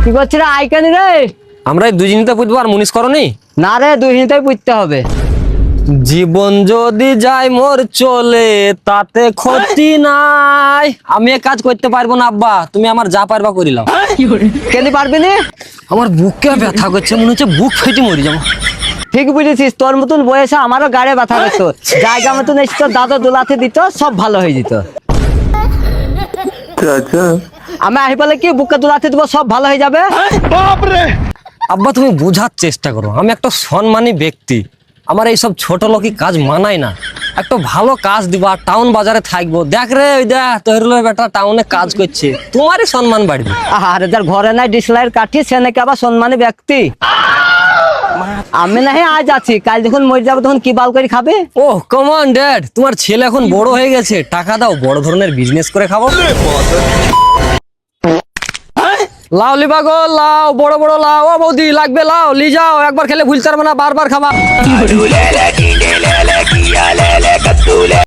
কি করছিস রে? আইকানি রে। আমরা এই দুজনিতে পুঁতবো আর মুনিশ করনি? না রে, দুইটাই পুঁততে হবে। জীবন যদি যায় মোর চলে তাতে ক্ষতি নাই। আমি এক কাজ করতে পারবো না আব্বা, তুমি আমার যা পারবা করিলাম। কেন পারবি না? আমার বুকে ব্যথা করছে, মনে হচ্ছে বুক ফেটে মরে যাবো। ঠিক বুঝেছিস, তোর মতন বয়সে আমারও গাড়ে ব্যথা করতো। জায়গা মতন এসে তোর দাদা দোলাতে দিত, সব ভালো হয়ে যেত। আমি আহি বলে কি বুকে দোলাতে দিব, সব ভালো হয়ে যাবে। আব্বা তুমি বোঝার চেষ্টা করো, আমি একটা সম্মানী ব্যক্তি, আমার এইসব ছোট লোকই কাজ মানায় না। একটা ভালো কাজ দিবা, টাউন বাজারে থাকবো। দেখ রে, ওই দেখ তহিরুল বেটা টাউনে কাজ করছে, তোমারই সম্মান বাড়বে। আরে যার ঘরে নাই ডিসলাইট কাঠি, সে নাকি আবার সম্মানী ব্যক্তি। আমি না আজ আছি, কাল যখন মরে যাবো তখন কি বাল করে খাবে? ও কমন ড্যাড, তোমার ছেলে এখন বড় হয়ে গেছে, টাকা দাও, বড় ধরনের বিজনেস করে খাবো। লাউ লিবা গো, লাউ বড় বড় লাউ। ও বৌদি লাগবে লাউ, লি যাও, একবার খেলে ভুলতে পারবে না, বারবার খাবা।